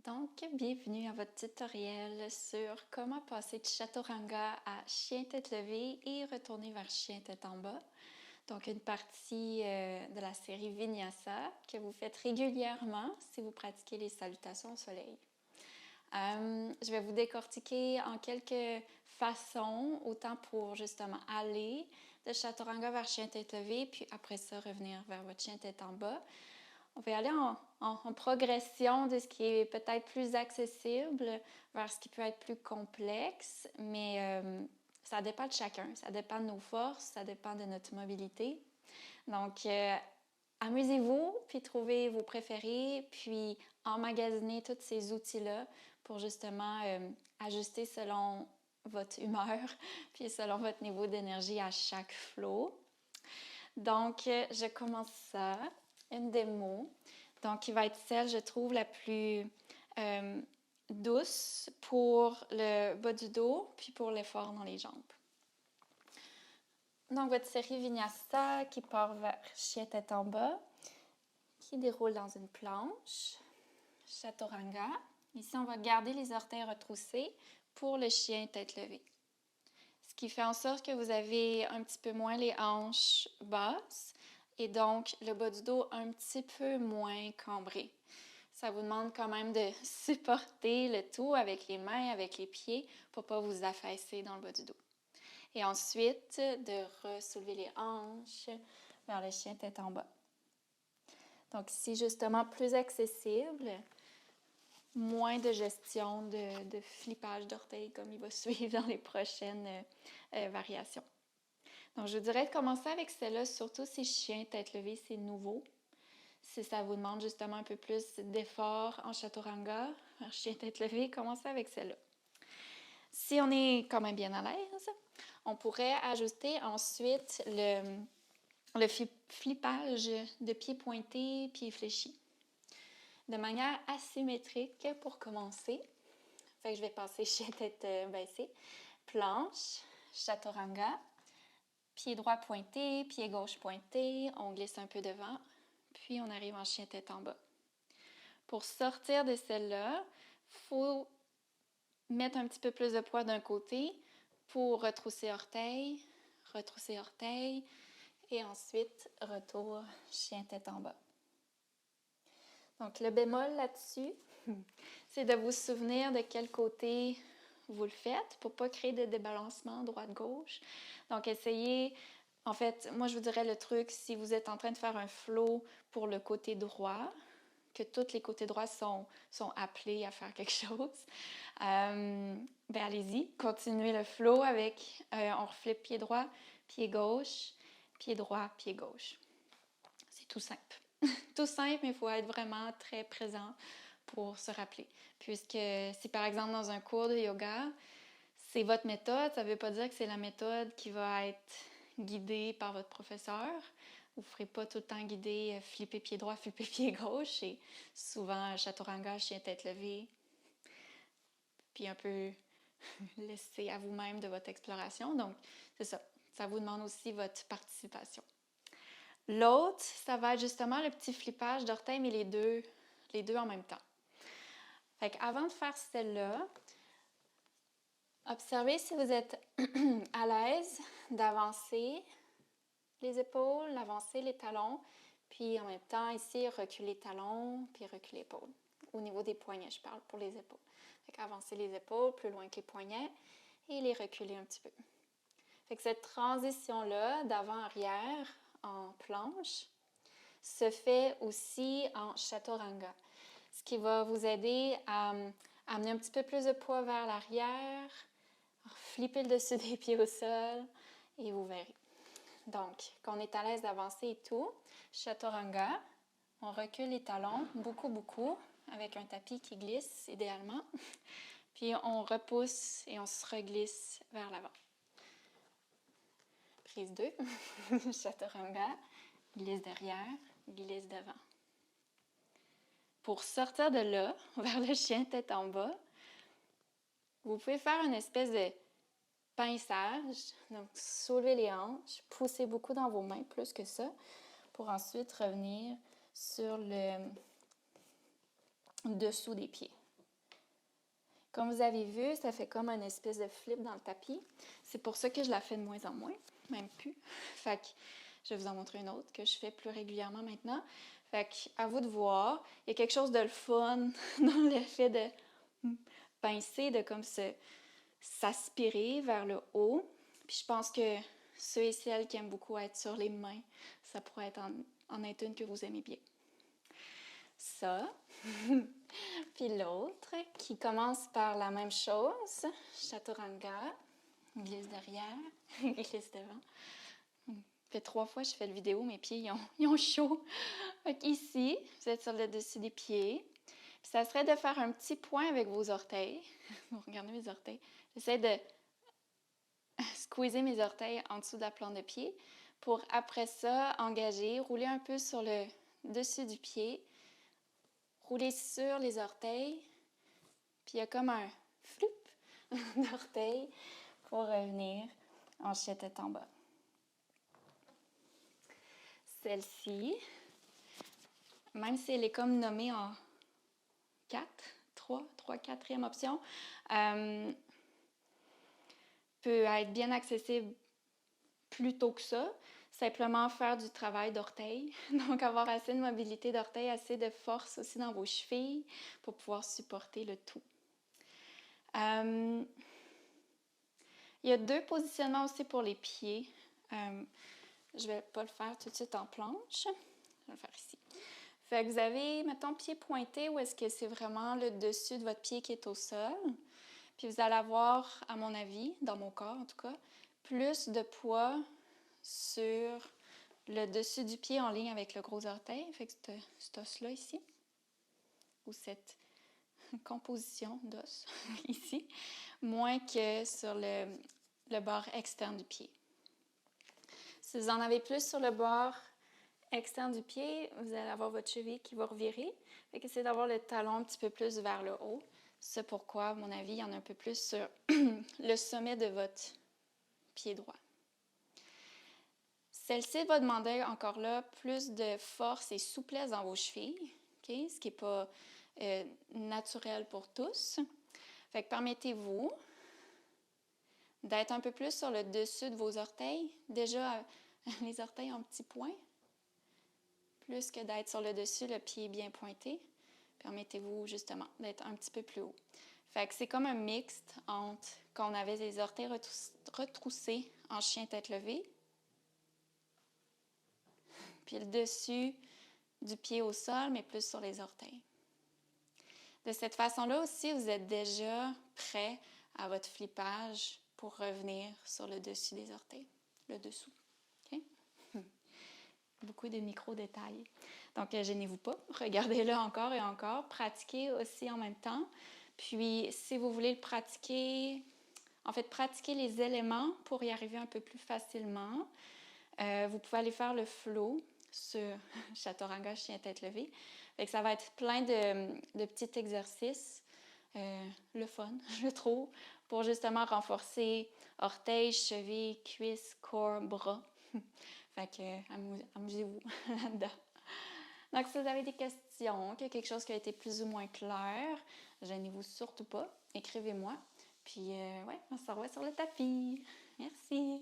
Donc, bienvenue à votre tutoriel sur comment passer de chaturanga à chien tête levée et retourner vers chien tête en bas. Donc, une partie de la série Vinyasa que vous faites régulièrement si vous pratiquez les salutations au soleil. Je vais vous décortiquer en quelques façons, autant pour justement aller de chaturanga vers chien tête levée, puis après ça, revenir vers votre chien tête en bas. On va aller en progression de ce qui est peut-être plus accessible vers ce qui peut être plus complexe, mais ça dépend de chacun, ça dépend de nos forces, ça dépend de notre mobilité. Donc, amusez-vous, puis trouvez vos préférés, puis emmagasinez tous ces outils-là pour justement ajuster selon votre humeur, puis selon votre niveau d'énergie à chaque flow. Donc, je commence ça. Une démo, donc qui va être celle, je trouve, la plus douce pour le bas du dos, puis pour l'effort dans les jambes. Donc, votre série Vinyasa qui part vers chien tête en bas, qui déroule dans une planche, chaturanga. Ici, on va garder les orteils retroussés pour le chien tête levée. Ce qui fait en sorte que vous avez un petit peu moins les hanches basses, et donc le bas du dos un petit peu moins cambré. Ça vous demande quand même de supporter le tout avec les mains, avec les pieds, pour ne pas vous affaisser dans le bas du dos. Et ensuite, de soulever les hanches vers le chien tête en bas. Donc ici, justement, plus accessible, moins de gestion de flippage d'orteils comme il va suivre dans les prochaines variations. Donc, je vous dirais de commencer avec celle-là, surtout si chien tête levée, c'est nouveau. Si ça vous demande justement un peu plus d'effort en chaturanga, en chien tête levée, commencez avec celle-là. Si on est quand même bien à l'aise, on pourrait ajuster ensuite le flippage de pieds pointés, pieds fléchis. De manière asymétrique pour commencer. Fait que je vais passer chien tête baissée, planche, chaturanga. Pied droit pointé, pied gauche pointé, on glisse un peu devant, puis on arrive en chien tête en bas. Pour sortir de celle-là, il faut mettre un petit peu plus de poids d'un côté pour retrousser orteil, et ensuite retour chien tête en bas. Donc le bémol là-dessus, c'est de vous souvenir de quel côté vous le faites pour ne pas créer de débalancement droite-gauche. Donc, essayez, en fait, moi je vous dirais le truc, si vous êtes en train de faire un flow pour le côté droit, que tous les côtés droits sont appelés à faire quelque chose, ben allez-y, continuez le flow avec, on reflip pied droit, pied gauche, pied droit, pied gauche. C'est tout simple. Tout simple, mais il faut être vraiment très présent pour se rappeler. Puisque si par exemple dans un cours de yoga, c'est votre méthode, ça ne veut pas dire que c'est la méthode qui va être guidée par votre professeur. Vous ne ferez pas tout le temps guider flipper pied droit, flipper pied gauche. Et souvent, chaturanga, chien tête levée. Puis un peu laisser à vous-même de votre exploration. Donc, c'est ça. Ça vous demande aussi votre participation. L'autre, ça va être justement le petit flippage d'orteils, mais les deux en même temps. Fait qu'avant de faire celle-là, observez si vous êtes à l'aise d'avancer les épaules, d'avancer les talons, puis en même temps, ici, reculer les talons, puis reculer l'épaule. Au niveau des poignets, je parle pour les épaules. Fait qu'avancer les épaules plus loin que les poignets et les reculer un petit peu. Fait que cette transition-là, d'avant-arrière en planche, se fait aussi en chaturanga. Ce qui va vous aider à amener un petit peu plus de poids vers l'arrière, flipper le dessus des pieds au sol et vous verrez. Donc, quand on est à l'aise d'avancer et tout, chaturanga, on recule les talons beaucoup, avec un tapis qui glisse idéalement. Puis on repousse et on se reglisse vers l'avant. Prise 2, chaturanga, glisse derrière, glisse devant. Pour sortir de là, vers le chien tête en bas, vous pouvez faire une espèce de pinçage, donc soulevez les hanches, poussez beaucoup dans vos mains, plus que ça, pour ensuite revenir sur le dessous des pieds. Comme vous avez vu, ça fait comme une espèce de flip dans le tapis. C'est pour ça que je la fais de moins en moins, même plus. Fait que je vais vous en montrer une autre que je fais plus régulièrement maintenant. Fait que à vous de voir. Il y a quelque chose de le fun dans le fait de pincer, de comme s'aspirer vers le haut. Puis je pense que ceux et celles qui aiment beaucoup être sur les mains, ça pourrait en être une que vous aimez bien. Ça. Puis l'autre qui commence par la même chose, chaturanga, glisse derrière, glisse devant. Ça fait 3 fois que je fais la vidéo, mes pieds ils ont chaud. Fait ici, vous êtes sur le dessus des pieds. Puis ça serait de faire un petit point avec vos orteils. Vous regardez mes orteils. J'essaie de squeezer mes orteils en dessous de la plante de pied pour après ça engager, rouler un peu sur le dessus du pied, rouler sur les orteils, puis il y a comme un floup d'orteil pour revenir en chien tête en bas. Celle-ci, même si elle est comme nommée en 3, 4e option, peut être bien accessible plus tôt que ça. Simplement faire du travail d'orteil, donc avoir assez de mobilité d'orteil, assez de force aussi dans vos chevilles pour pouvoir supporter le tout. Il y a 2 positionnements aussi pour les pieds. Je ne vais pas le faire tout de suite en planche. Je vais le faire ici. Fait que vous avez, mettons, pied pointé, où est-ce que c'est vraiment le dessus de votre pied qui est au sol. Puis vous allez avoir, à mon avis, dans mon corps en tout cas, plus de poids sur le dessus du pied en ligne avec le gros orteil. Fait que cet os-là ici, ou cette composition d'os ici, moins que sur le bord externe du pied. Si vous en avez plus sur le bord externe du pied, vous allez avoir votre cheville qui va revirer. Fait que essayez d'avoir le talon un petit peu plus vers le haut. C'est pourquoi, à mon avis, il y en a un peu plus sur le sommet de votre pied droit. Celle-ci va demander encore là plus de force et souplesse dans vos chevilles, okay? Ce qui n'est pas naturel pour tous. Fait que permettez-vous d'être un peu plus sur le dessus de vos orteils. Déjà, les orteils en petits points, plus que d'être sur le dessus, le pied bien pointé. Permettez-vous justement d'être un petit peu plus haut. Fait que c'est comme un mixte entre quand on avait les orteils retroussés en chien tête levée, puis le dessus du pied au sol, mais plus sur les orteils. De cette façon-là aussi, vous êtes déjà prêt à votre flippage pour revenir sur le dessus des orteils, le dessous. Okay? Beaucoup de micro-détails. Donc, gênez-vous pas. Regardez-le encore et encore. Pratiquez aussi en même temps. Puis, si vous voulez le pratiquer, en fait, pratiquer les éléments pour y arriver un peu plus facilement. Vous pouvez aller faire le flow sur chaturanga, chien tête levée. Fait que ça va être plein de petits exercices, le fun, je trouve, pour justement renforcer orteils, chevilles, cuisses, corps, bras. Fait que amusez-vous là-dedans. Donc, si vous avez des questions, qu'il y a quelque chose qui a été plus ou moins clair, gênez-vous surtout pas, écrivez-moi. Puis, ouais, on se revoit sur le tapis. Merci!